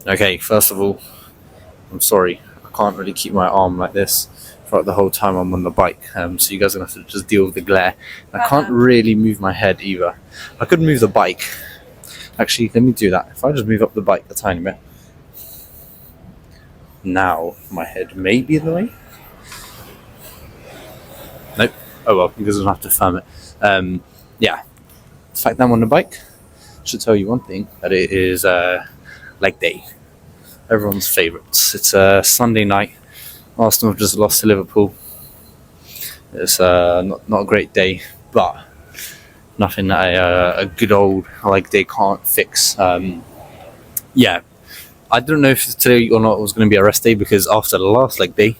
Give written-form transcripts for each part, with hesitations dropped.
Okay, first of all, I'm sorry. I can't really keep my arm like this throughout the whole time I'm on the bike. So you guys are going to have to just deal with the glare. I can't really move my head either. I could move the bike. Actually, let me do that. If I just move up the bike a tiny bit. Now, my head may be in the way. Nope. Oh well, because I don't have to firm it. Yeah. The fact that I'm on the bike should tell you one thing, that it is leg day. Everyone's favourites. It's a Sunday night. Arsenal have just lost to Liverpool. It's not a great day, but nothing that a good old leg day can't fix. Yeah, I don't know if today or not was going to be a rest day, because after the last leg day,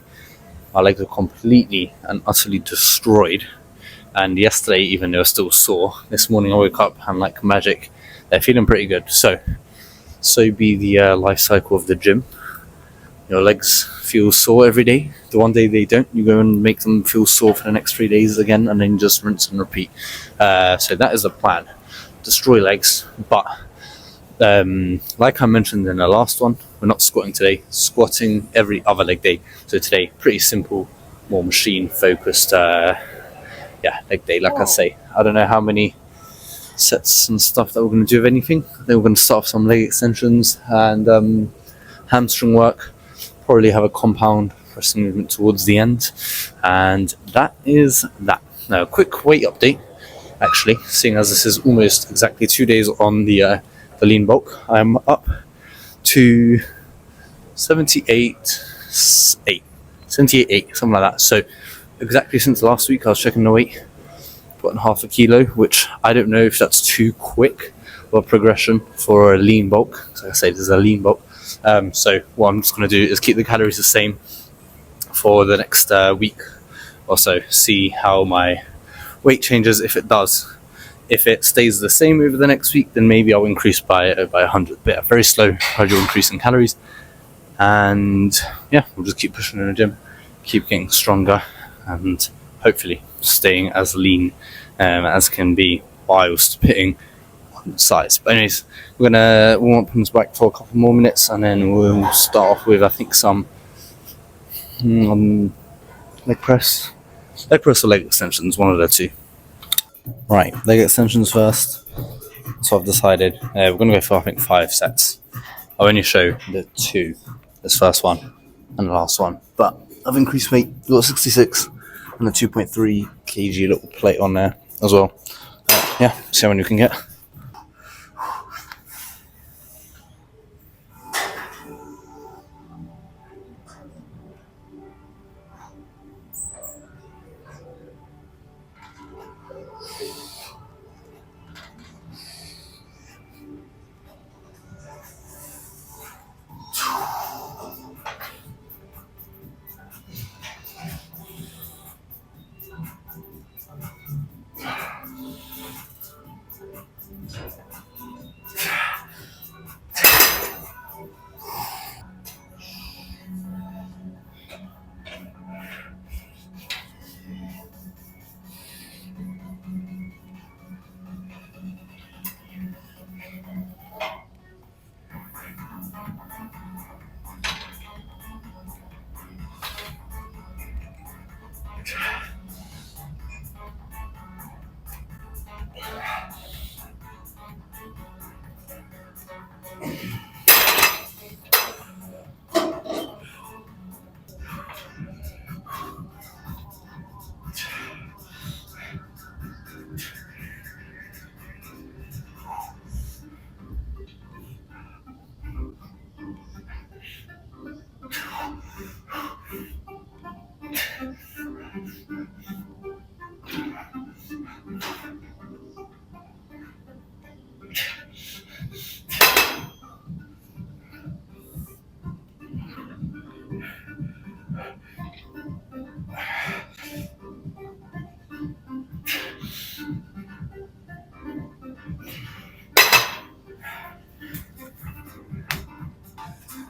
my legs were completely and utterly destroyed. And yesterday, even they were still sore. This morning I woke up and like magic, they're feeling pretty good. So be the life cycle of the gym. Your legs feel sore every day. The one day they don't, you go and make them feel sore for the next 3 days again, and then just rinse and repeat. So that is the plan. Destroy legs. But like I mentioned in the last one, we're not squatting today. Squatting every other leg day. So today, pretty simple, more machine focused leg day. Like I say, I don't know how many sets and stuff that we're going to do of anything. I think we're going to start off some leg extensions and hamstring work. Probably have a compound pressing movement towards the end, and that is that. Now, a quick weight update. Actually, seeing as this is almost exactly 2 days on the lean bulk, I'm up to 78.8, something like that. So exactly since last week, I was checking the weight, putting half a kilo, which I don't know if that's too quick of a progression for a lean bulk. So like I say, this is a lean bulk. So what I'm just going to do is keep the calories the same for the next week or so, see how my weight changes. If it does, if it stays the same over the next week, then maybe I'll increase by 100, but a very slow gradual increase in calories. And yeah, we'll just keep pushing in the gym, keep getting stronger, and hopefully staying as lean as can be whilst hitting size. But anyways, we're gonna warm up on this bike for a couple more minutes, and then we'll start off with, I think, some leg press or leg extensions, one of the two. Right, leg extensions first. So I've decided we're gonna go for, I think, 5 sets. I'll only show the 2, this first one and the last one, but I've increased weight. We've got 66 and a 2.3 kg little plate on there as well. Yeah, see how many you can get.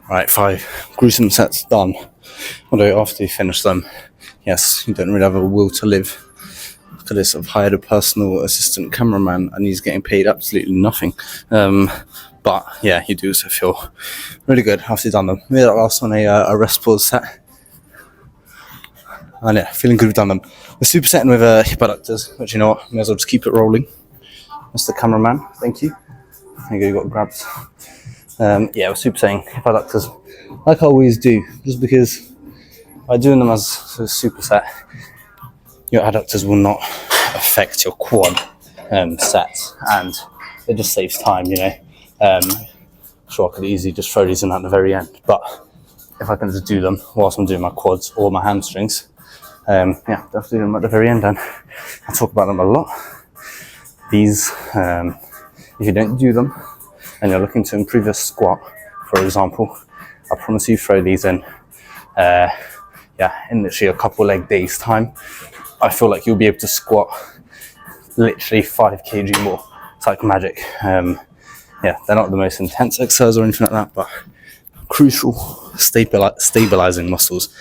Right, 5 gruesome sets done. Although after you finish them, yes, you don't really have a will to live. look at this, I've hired a personal assistant cameraman and he's getting paid absolutely nothing. But yeah, you do also feel really good after you've done them. We made that last one a rest pause set. And yeah, feeling good we've done them. We're supersetting with hip adductors, which you know what, may as well just keep it rolling. Mr. Cameraman, thank you. There you go, you got grabs. Yeah, we're supersetting hip adductors, like I always do, just because by doing them as a superset, your adductors will not affect your quad sets, and it just saves time, you know. Sure, I could easily just throw these in at the very end, but if I can just do them whilst I'm doing my quads or my hamstrings, yeah, definitely do them at the very end, and I talk about them a lot. These, if you don't do them and you're looking to improve your squat, for example, I promise you throw these in, in literally a couple leg days time, I feel like you'll be able to squat literally 5 kg more. It's like magic. Yeah, they're not the most intense exercise or anything like that, but crucial stabilizing muscles,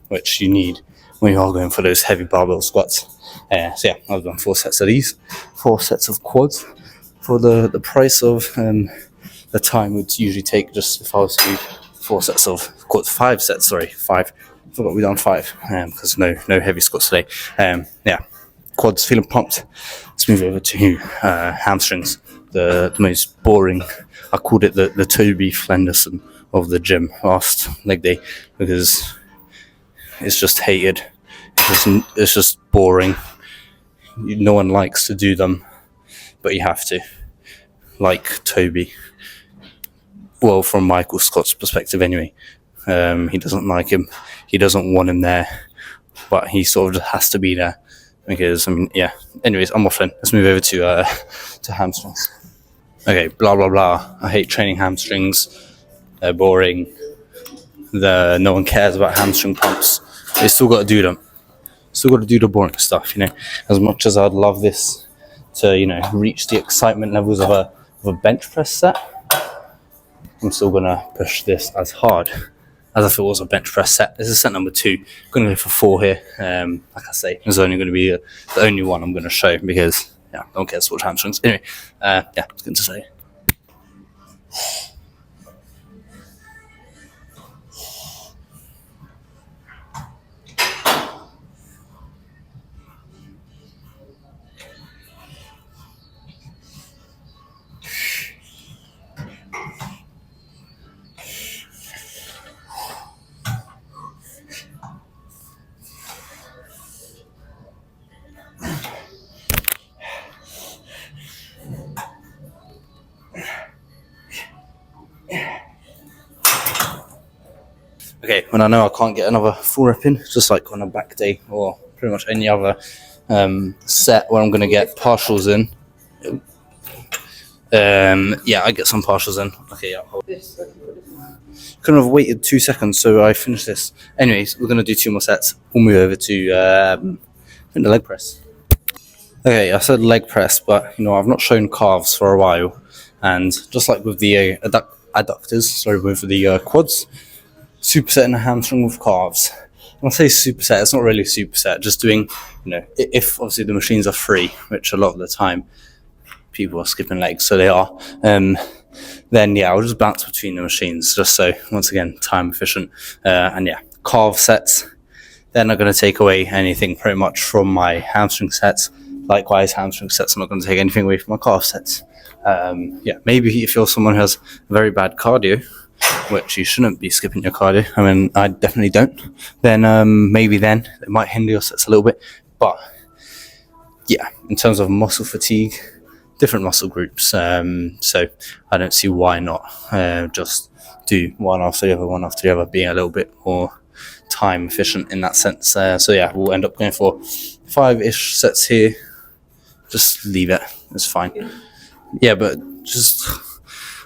which you need when you are going for those heavy barbell squats. So yeah, I've done 4 sets of these, 4 sets of quads for the price of the time would usually take, just if I was to do 4 sets of quads, 5 sets, sorry, 5. I forgot we done 5 because no heavy squats today. Yeah, quads feeling pumped. Let's move over to hamstrings, the most boring. I called it the Toby Flenderson of the gym last leg day because it's just hated. It's just boring. No one likes to do them, but you have to. Like Toby. Well, from Michael Scott's perspective anyway. He doesn't like him. He doesn't want him there, but he sort of just has to be there because, I mean, yeah. Anyways, I'm waffling. Let's move over to hamstrings. Okay, blah blah blah. I hate training hamstrings. They're boring. No one cares about hamstring pumps. They still got to do them. Still got to do the boring stuff, you know. As much as I'd love this to, you know, reach the excitement levels of a bench press set, I'm still gonna push this as hard as if it was a bench press set. This is set number 2. I'm gonna go for 4 here. Like I say, it's only going to be the only one I'm going to show because yeah, I don't care to watch hamstrings. Anyway, yeah, it's good to say. Okay, when I know I can't get another full rep in, just like on a back day or pretty much any other set where I'm going to get partials in. Yeah, I get some partials in. Okay, yeah. Couldn't have waited 2 seconds, so I finished this. Anyways, we're going to do 2 more sets. We'll move over to the leg press. Okay, I said leg press, but you know, I've not shown calves for a while. And just like with the adductors, sorry, with the quads, supersetting a hamstring with calves. When I say superset, it's not really a superset, just doing, you know, if obviously the machines are free, which a lot of the time people are skipping legs, so they are, then yeah, I'll just bounce between the machines, just so, once again, time efficient. And yeah, calf sets, they're not going to take away anything pretty much from my hamstring sets. Likewise, hamstring sets are not going to take anything away from my calf sets. Yeah, maybe if you're someone who has very bad cardio, which you shouldn't be skipping your cardio, I mean, I definitely don't, then maybe then it might hinder your sets a little bit. But yeah, in terms of muscle fatigue, different muscle groups, so I don't see why not just do one after the other, being a little bit more time efficient in that sense. So yeah, we'll end up going for 5-ish sets here. Just leave it, it's fine. Yeah, but just,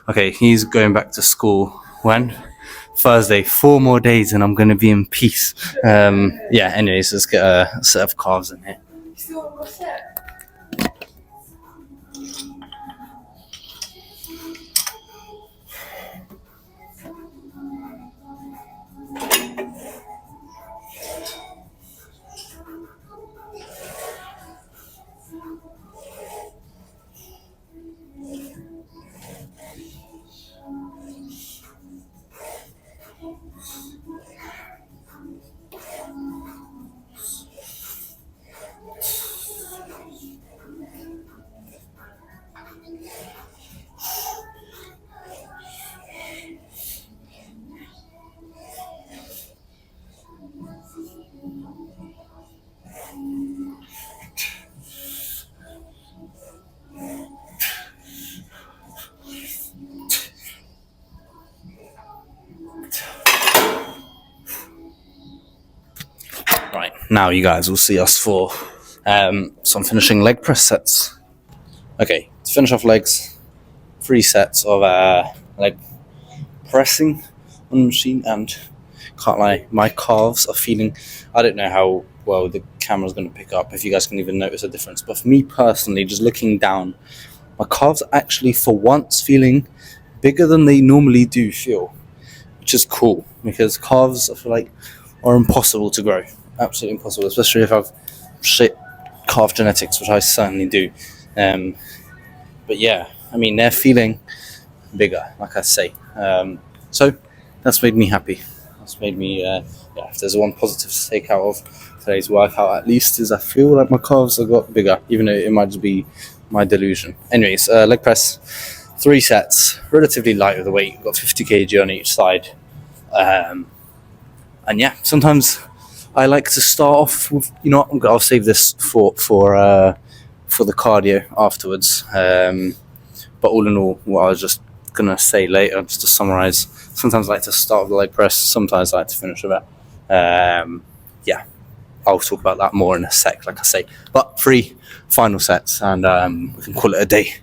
okay, he's going back to school when? Thursday. 4 more days and I'm going to be in peace. Yeah, anyways, let's get a set of calves in here. Right, now you guys will see us for some finishing leg press sets. Okay, to finish off legs, 3 sets of leg pressing on the machine, and can't lie, my calves are feeling, I don't know how well the camera's going to pick up, if you guys can even notice a difference, but for me personally, just looking down, my calves are actually for once feeling bigger than they normally do feel, which is cool, because calves I feel like are impossible to grow, absolutely impossible, especially if I've shit calf genetics, which I certainly do. But yeah, I mean, they're feeling bigger, like I say. So that's made me happy. That's made me, if there's one positive to take out of today's workout, at least, is I feel like my calves have got bigger, even though it might just be my delusion. Anyways, leg press, 3 sets, relatively light with the weight, got 50 kg on each side. And yeah, sometimes I like to start off with, I'll save this for the cardio afterwards. But all in all, what I was just gonna say later, just to summarize, sometimes I like to start with the leg press, sometimes I like to finish with it. Yeah, I'll talk about that more in a sec, like I say. But 3 final sets, and we can call it a day.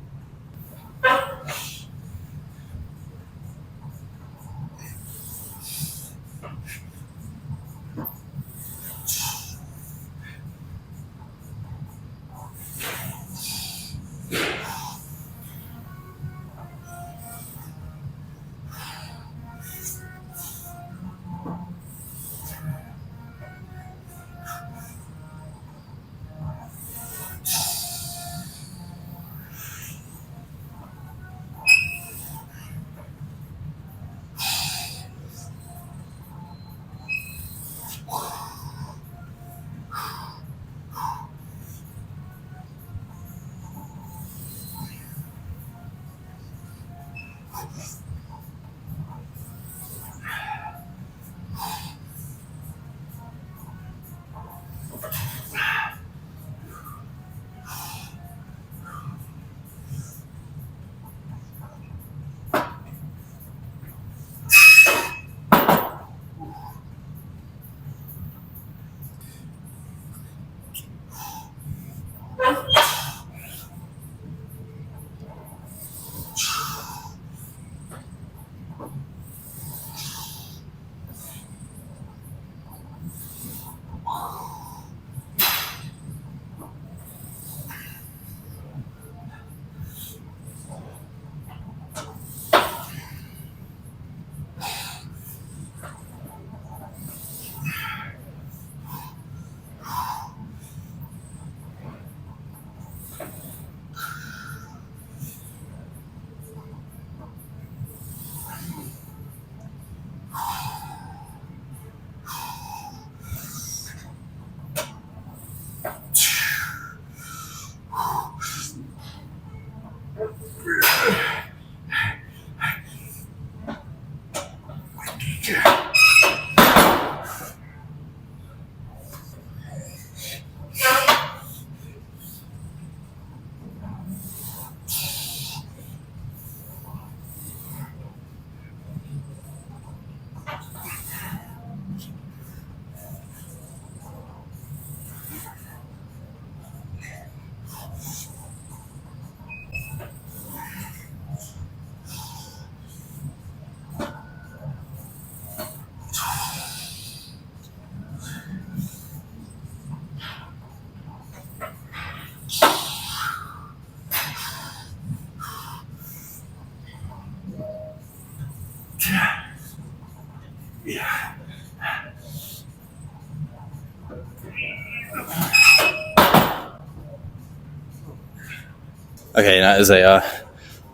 Okay, that is a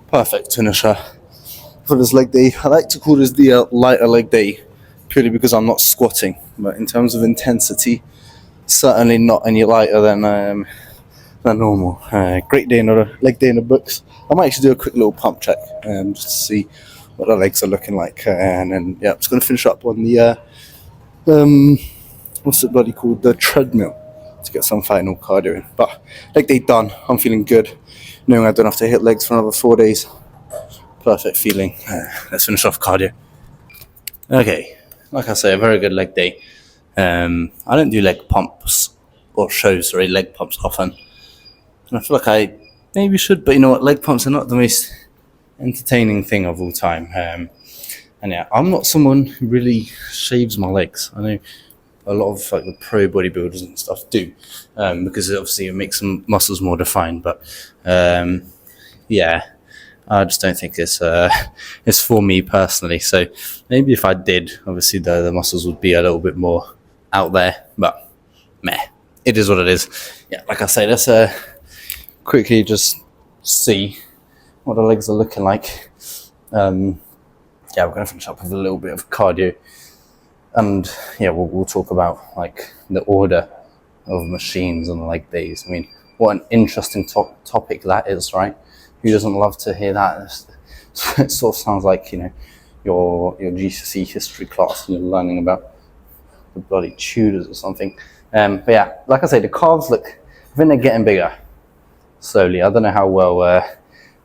perfect finisher for this leg day. I like to call this the lighter leg day, purely because I'm not squatting. But in terms of intensity, certainly not any lighter than normal. Great day, another leg day in the books. I might actually do a quick little pump check just to see what the legs are looking like, and then I'm just going to finish up on the what's it bloody called, the treadmill, to get some final cardio in. But leg day done. I'm feeling good, knowing I don't have to hit legs for another 4 days. Perfect feeling. Let's finish off cardio. Okay, like I say, a very good leg day. I don't do leg pumps or shows or leg pumps often, and I feel like I maybe should, but you know what? Leg pumps are not the most entertaining thing of all time. And yeah, I'm not someone who really shaves my legs. I know a lot of like the pro bodybuilders and stuff do, because obviously it makes some muscles more defined. But yeah, I just don't think it's for me personally. So maybe if I did, obviously the muscles would be a little bit more out there. But meh, it is what it is. Yeah, like I say, let's quickly just see what the legs are looking like. Yeah, we're going to finish up with a little bit of cardio, and yeah, we'll talk about like the order of machines on leg days. I mean, what an interesting topic that is, right? Who doesn't love to hear that? It sort of sounds like, you know, your GCSE history class and you're learning about the bloody Tudors or something. But yeah, like I say, the calves look, I think they're getting bigger slowly. I don't know how well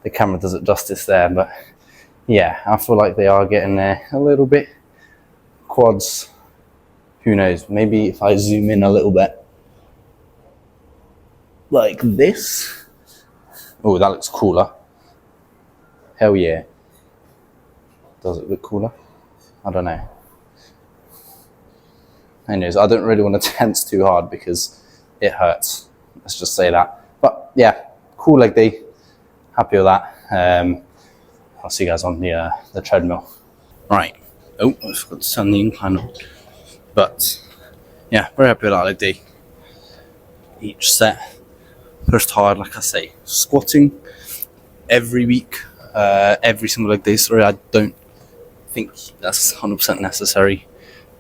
the camera does it justice there, but yeah, I feel like they are getting there a little bit. Quads, who knows? Maybe if I zoom in a little bit, like this. Oh, that looks cooler. Hell yeah. Does it look cooler? I don't know. Anyways, I don't really want to tense too hard because it hurts. Let's just say that. But yeah, cool leg day. Happy with that. I'll see you guys on the treadmill. Right. Oh, I forgot to turn the incline on. But yeah, very happy with that leg day. Each set pushed hard, like I say. Squatting every week, every single leg day. Sorry, I don't think that's 100% necessary.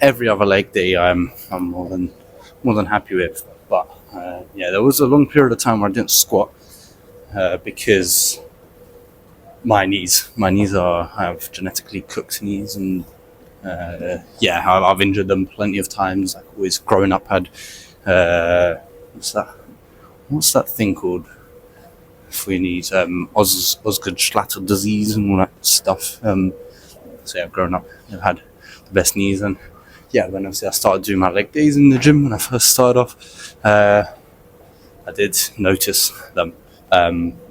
Every other leg day, I'm more than happy with. But yeah, there was a long period of time where I didn't squat because my knees I have genetically cooked knees, and yeah, I've injured them plenty of times. Like always growing up, had what's that thing called for your knees? Osgood-Schlatter disease and all that stuff. So yeah, I've grown up, I've had the best knees, and yeah, when obviously I started doing my leg days in the gym when I first started off, I did notice them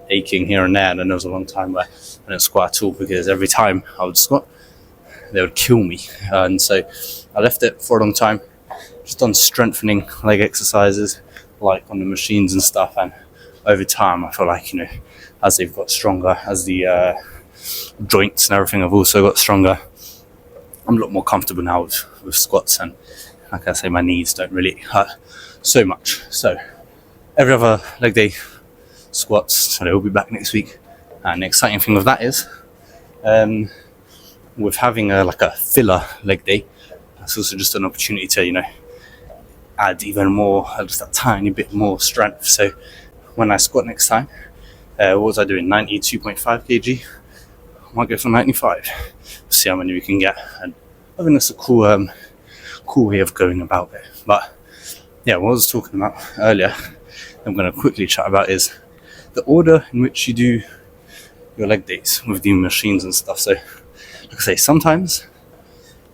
aching here and there, and then there was a long time where I didn't squat at all because every time I would squat, they would kill me, and so I left it for a long time. Just done strengthening leg exercises, like on the machines and stuff, and over time, I feel like, you know, as they've got stronger, as the joints and everything have also got stronger, I'm a lot more comfortable now with squats, and like I say, my knees don't really hurt so much. So every other leg day, squats, so they'll be back next week. And the exciting thing with that is, with having like a filler leg day, that's also just an opportunity to, you know, add even more, just a tiny bit more strength. So when I squat next time, what was I doing? 92.5 kg. I might go for 95. See how many we can get. And I think that's a cool way of going about it. But yeah, what I was talking about earlier, I'm going to quickly chat about is the order in which you do your leg days with the machines and stuff. So, like I say, sometimes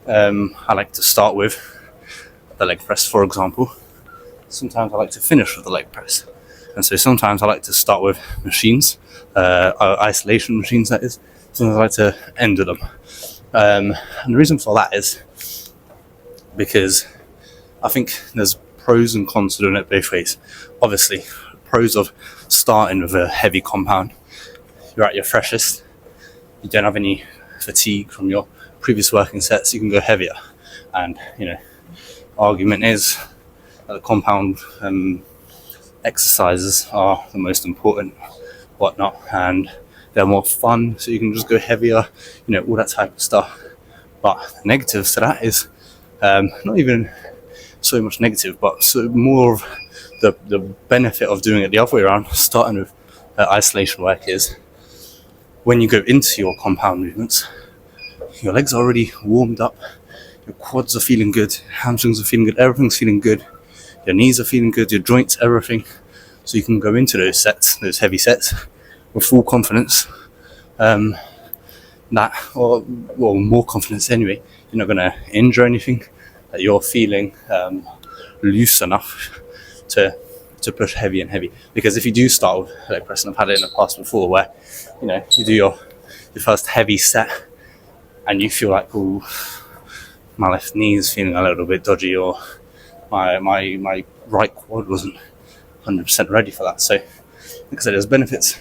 I like to start with the leg press, for example. Sometimes I like to finish with the leg press. And so sometimes I like to start with machines, isolation machines, that is. Sometimes I like to end with them. And the reason for that is because I think there's pros and cons to doing it both ways. Obviously, pros of starting with a heavy compound. You're at your freshest. You don't have any fatigue from your previous working sets. You can go heavier. And, you know, argument is that the compound exercises are the most important, whatnot, and they're more fun, so you can just go heavier, you know, all that type of stuff. But the negatives to that is not even so much negative, but so more of the benefit of doing it the other way around, starting with isolation work, is when you go into your compound movements, your legs are already warmed up, your quads are feeling good, hamstrings are feeling good, everything's feeling good, your knees are feeling good, your joints, everything. So you can go into those sets, those heavy sets, with full confidence. that, or more confidence anyway, you're not going to injure anything, that you're feeling loose enough to push heavy and heavy. Because if you do start with leg press, and I've had it in the past before, where you do your first heavy set and you feel like, oh, my left knee is feeling a little bit dodgy, or my right quad wasn't 100% ready for that. So like I said, there's benefits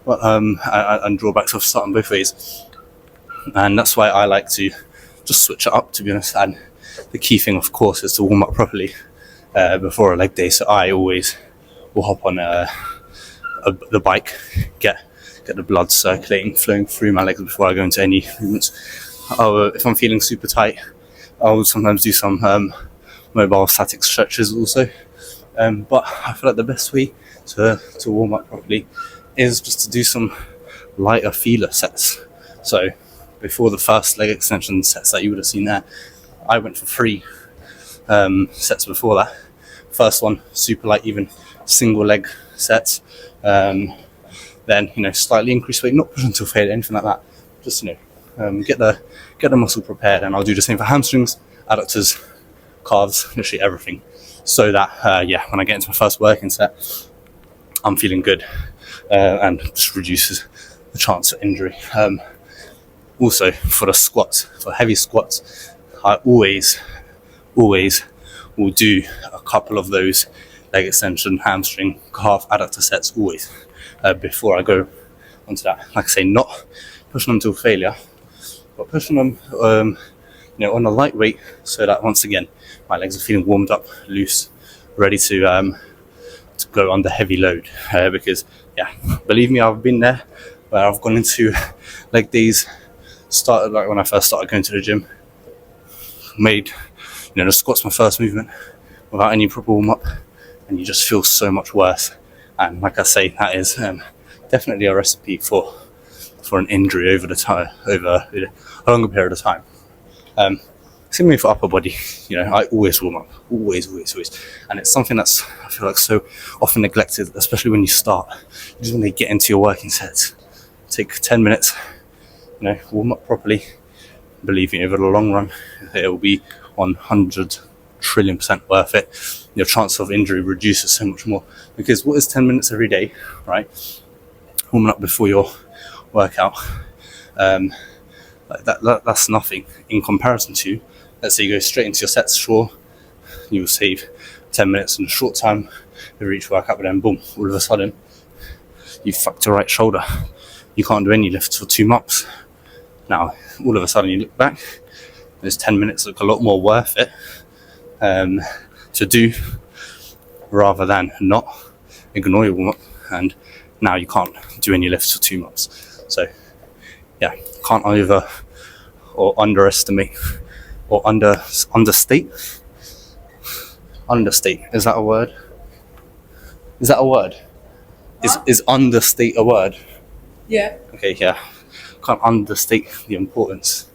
and drawbacks of starting both ways, and that's why I like to just switch it up, to be honest. And the key thing, of course, is to warm up properly before a leg day. So I always will hop on the bike, get the blood circulating, flowing through my legs before I go into any movements. If I'm feeling super tight, I'll sometimes do some mobile static stretches also. But I feel like the best way to warm up properly is just to do some lighter feeler sets. So before the first leg extension sets that you would have seen there, I went for 3 sets before that. First one, super light, even single leg sets. Then slightly increase weight, not push until failure, anything like that. Just get the muscle prepared, and I'll do the same for hamstrings, adductors, calves, literally everything. So that when I get into my first working set, I'm feeling good, and just reduces the chance of injury. Also, for the squats, for heavy squats, I always will do a couple of those leg extension, hamstring, calf, adductor sets always before I go onto that. Like I say, not pushing them to failure, but pushing them on a lightweight, so that once again my legs are feeling warmed up, loose, ready to go under heavy load. Because believe me, I've been there where I've gone into leg days, started like when I first started going to the gym, made the squats my first movement without any proper warm up, and you just feel so much worse. And like I say, that is definitely a recipe for an injury over a longer period of time. Similarly for upper body, I always warm up, always, and it's something that's, I feel like, so often neglected, especially when you start. You just want to get into your working sets, take 10 minutes, warm up properly. Believe me, over the long run, it will be 100 trillion% worth it. Your chance of injury reduces so much more, because what is 10 minutes every day, right? Warming up before your workout, that's nothing in comparison to, let's say you go straight into your sets. Sure, you will save 10 minutes in a short time over each workout, but then boom, all of a sudden you fucked your right shoulder, you can't do any lifts for 2 months. Now all of a sudden you look back, those 10 minutes look a lot more worth it to do, rather than not ignore your warm-up, and now you can't do any lifts for 2 months. So can't over or underestimate or understate. Is that a word? Is understate a word? Yeah. Okay, yeah. Can't understate the importance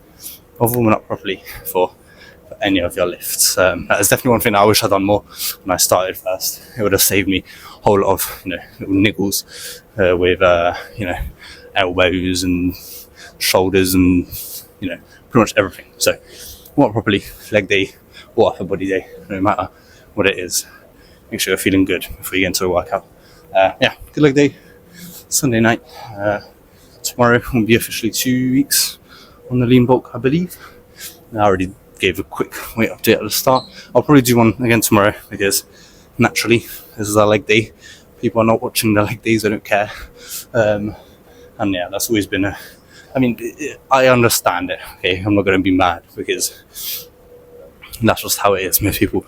of warming up properly for any of your lifts. That is definitely one thing I wish I'd done more when I started first. It would have saved me a whole lot of little niggles with elbows and shoulders and pretty much everything. So warm up properly, leg day or upper body day, no matter what it is. Make sure you're feeling good before you get into a workout. Good leg day. Sunday night. Tomorrow will be officially 2 weeks on the lean bulk, I believe. I already gave a quick weight update at the start. I'll probably do one again tomorrow, because naturally this is our leg day. People are not watching the leg days, they don't care. That's always been I understand it, okay? I'm not going to be mad, because that's just how it is. Most people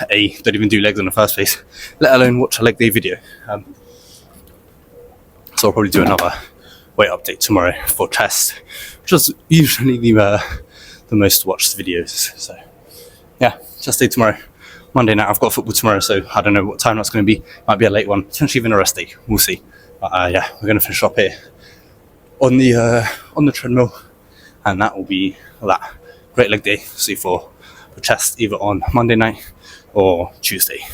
don't even do legs in the first place, let alone watch a leg day video. So I'll probably do another weight update tomorrow for chest, which is usually the most watched videos. So chest day tomorrow. Monday night I've got football tomorrow, so I don't know what time that's going to be. Might be a late one, potentially even a rest day, we'll see. But we're going to finish up here on the treadmill, and that will be that. Great leg day. See for chest either on Monday night or Tuesday.